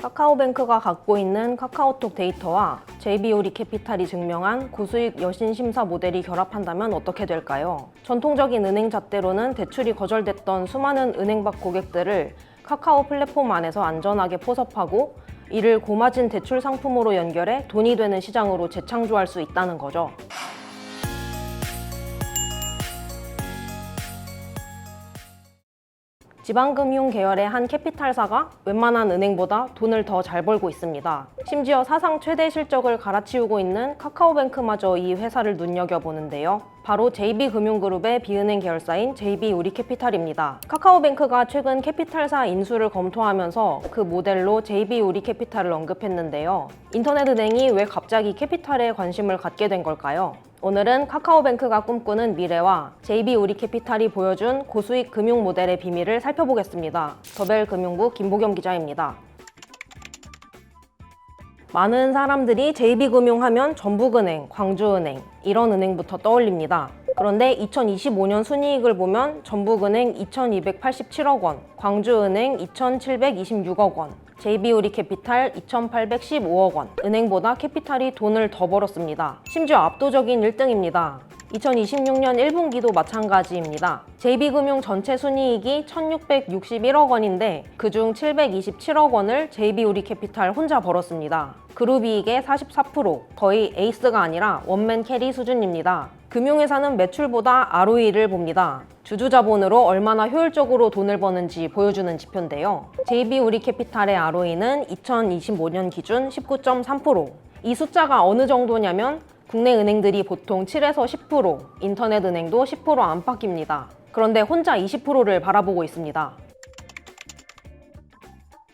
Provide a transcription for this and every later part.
카카오뱅크가 갖고 있는 카카오톡 데이터와 JB우리캐피탈이 증명한 고수익 여신심사 모델이 결합한다면 어떻게 될까요? 전통적인 은행 잣대로는 대출이 거절됐던 수많은 은행밖 고객들을 카카오 플랫폼 안에서 안전하게 포섭하고 이를 고마진 대출 상품으로 연결해 돈이 되는 시장으로 재창조할 수 있다는 거죠. 지방금융 계열의 한 캐피탈사가 웬만한 은행보다 돈을 더 잘 벌고 있습니다. 심지어 사상 최대 실적을 갈아치우고 있는 카카오뱅크마저 이 회사를 눈여겨보는데요. 바로 JB금융그룹의 비은행 계열사인 JB우리캐피탈입니다. 카카오뱅크가 최근 캐피탈사 인수를 검토하면서 그 모델로 JB우리캐피탈을 언급했는데요. 인터넷은행이 왜 갑자기 캐피탈에 관심을 갖게 된 걸까요? 오늘은 카카오뱅크가 꿈꾸는 미래와 JB우리캐피탈이 보여준 고수익 금융 모델의 비밀을 살펴보겠습니다. 더벨금융부 김보겸 기자입니다. 많은 사람들이 JB금융 하면 전북은행, 광주은행 이런 은행부터 떠올립니다. 그런데 2025년 순이익을 보면 전북은행 2,287억 원, 광주은행 2,726억 원, JB우리캐피탈 2,815억 원, 은행보다 캐피탈이 돈을 더 벌었습니다. 심지어 압도적인 1등입니다. 2026년 1분기도 마찬가지입니다. JB금융 전체 순이익이 1,661억 원인데 그중 727억 원을 JB우리캐피탈 혼자 벌었습니다. 그룹이익의 44%, 거의 에이스가 아니라 원맨 캐리 수준입니다. 금융회사는 매출보다 ROE를 봅니다. 주주자본으로 얼마나 효율적으로 돈을 버는지 보여주는 지표인데요. JB우리캐피탈의 ROE는 2025년 기준 19.3%. 이 숫자가 어느 정도냐면 국내 은행들이 보통 7에서 10%, 인터넷 은행도 10% 안팎입니다. 그런데 혼자 20%를 바라보고 있습니다.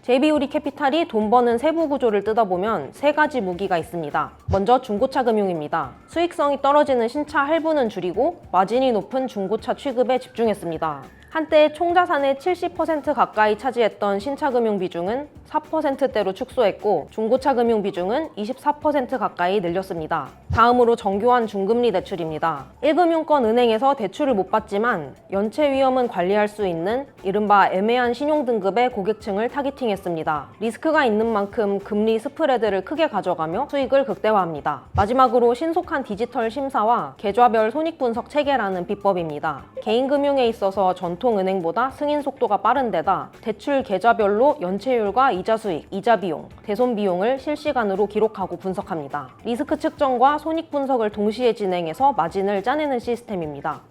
JB우리캐피탈이 돈 버는 세부 구조를 뜯어보면 세 가지 무기가 있습니다. 먼저 중고차 금융입니다. 수익성이 떨어지는 신차 할부는 줄이고 마진이 높은 중고차 취급에 집중했습니다. 한때 총자산의 70% 가까이 차지했던 신차 금융 비중은 4%대로 축소했고 중고차 금융 비중은 24% 가까이 늘렸습니다. 다음으로 정교한 중금리 대출입니다. 1금융권 은행에서 대출을 못 받지만 연체 위험은 관리할 수 있는 이른바 애매한 신용등급의 고객층을 타깃팅했습니다. 리스크가 있는 만큼 금리 스프레드를 크게 가져가며 수익을 극대화합니다. 마지막으로 신속한 디지털 심사와 계좌별 손익분석 체계라는 비법입니다. 개인금융에 있어서 전통은행보다 승인 속도가 빠른 데다 대출 계좌별로 연체율과 이자 수익, 이자 비용, 대손 비용을 실시간으로 기록하고 분석합니다. 리스크 측정과 손익 분석을 동시에 진행해서 마진을 짜내는 시스템입니다.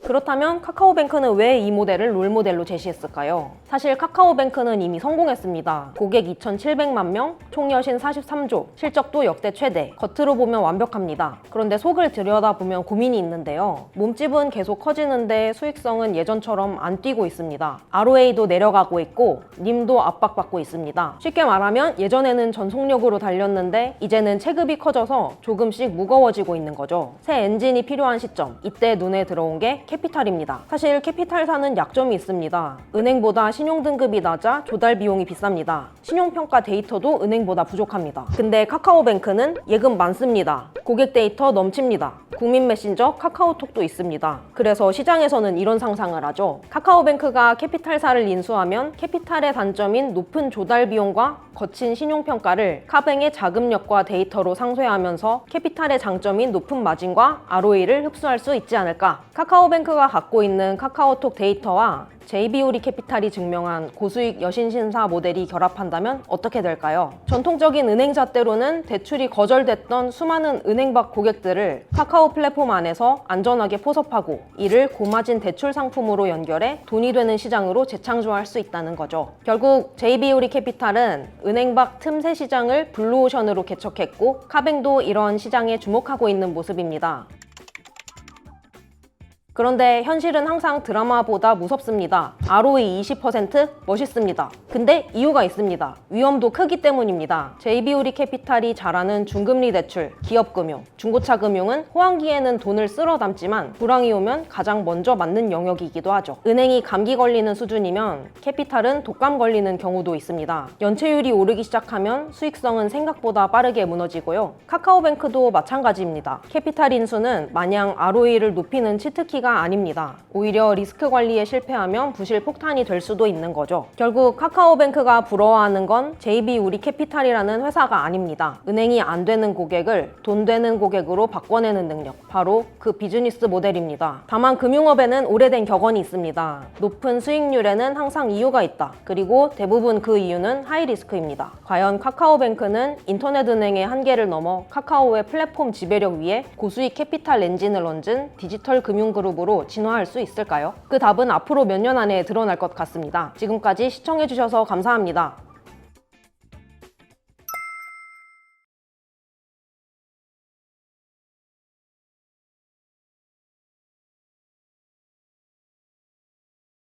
그렇다면 카카오뱅크는 왜 이 모델을 롤모델로 제시했을까요? 사실 카카오뱅크는 이미 성공했습니다. 고객 2,700만 명, 총여신 43조, 실적도 역대 최대. 겉으로 보면 완벽합니다. 그런데 속을 들여다보면 고민이 있는데요. 몸집은 계속 커지는데 수익성은 예전처럼 안 뛰고 있습니다. ROA도 내려가고 있고 님도 압박받고 있습니다. 쉽게 말하면 예전에는 전속력으로 달렸는데 이제는 체급이 커져서 조금씩 무거워지고 있는 거죠. 새 엔진이 필요한 시점, 이때 눈에 들어온 게 캐피탈입니다. 사실 캐피탈사는 약점이 있습니다. 은행보다 신용등급이 낮아 조달 비용이 비쌉니다. 신용평가 데이터도 은행보다 부족합니다. 근데 카카오뱅크는 예금 많습니다. 고객 데이터 넘칩니다. 국민 메신저 카카오톡도 있습니다. 그래서 시장에서는 이런 상상을 하죠. 카카오뱅크가 캐피탈사를 인수하면 캐피탈의 단점인 높은 조달 비용과 거친 신용평가를 카뱅의 자금력과 데이터로 상쇄하면서 캐피탈의 장점인 높은 마진과 ROE를 흡수할 수 있지 않을까. 카카오뱅크가 갖고 있는 카카오톡 데이터와 JB우리캐피탈이 증명한 고수익 여신심사 모델이 결합한다면 어떻게 될까요? 전통적인 은행 잣대로는 대출이 거절됐던 수많은 은행밖 고객들을 카카오 플랫폼 안에서 안전하게 포섭하고 이를 고마진 대출 상품으로 연결해 돈이 되는 시장으로 재창조할 수 있다는 거죠. 결국 JB우리캐피탈은 은행 밖 틈새 시장을 블루오션으로 개척했고 카뱅도 이런 시장에 주목하고 있는 모습입니다. 그런데 현실은 항상 드라마보다 무섭습니다. ROE 20% 멋있습니다. 근데 이유가 있습니다. 위험도 크기 때문입니다. JB우리캐피탈이 잘하는 중금리 대출, 기업금융, 중고차 금융은 호황기에는 돈을 쓸어 담지만 불황이 오면 가장 먼저 맞는 영역이기도 하죠. 은행이 감기 걸리는 수준이면 캐피탈은 독감 걸리는 경우도 있습니다. 연체율이 오르기 시작하면 수익성은 생각보다 빠르게 무너지고요. 카카오뱅크도 마찬가지입니다. 캐피탈 인수는 마냥 ROE를 높이는 치트키가 상기가 아닙니다. 오히려 리스크 관리에 실패하면 부실 폭탄이 될 수도 있는 거죠. 결국 카카오뱅크가 부러워하는 건 JB 우리캐피탈이라는 회사가 아닙니다. 은행이 안 되는 고객을 돈 되는 고객으로 바꿔내는 능력, 바로 그 비즈니스 모델입니다. 다만 금융업에는 오래된 격언이 있습니다. 높은 수익률에는 항상 이유가 있다. 그리고 대부분 그 이유는 하이리스크입니다. 과연 카카오뱅크는 인터넷 은행의 한계를 넘어 카카오의 플랫폼 지배력 위에 고수익 캐피탈 엔진을 얹은 디지털 금융그룹으로 진화할 수 있을까요? 그 답은 앞으로 몇 년 안에 드러날 것 같습니다. 지금까지 시청해주셔서 감사합니다.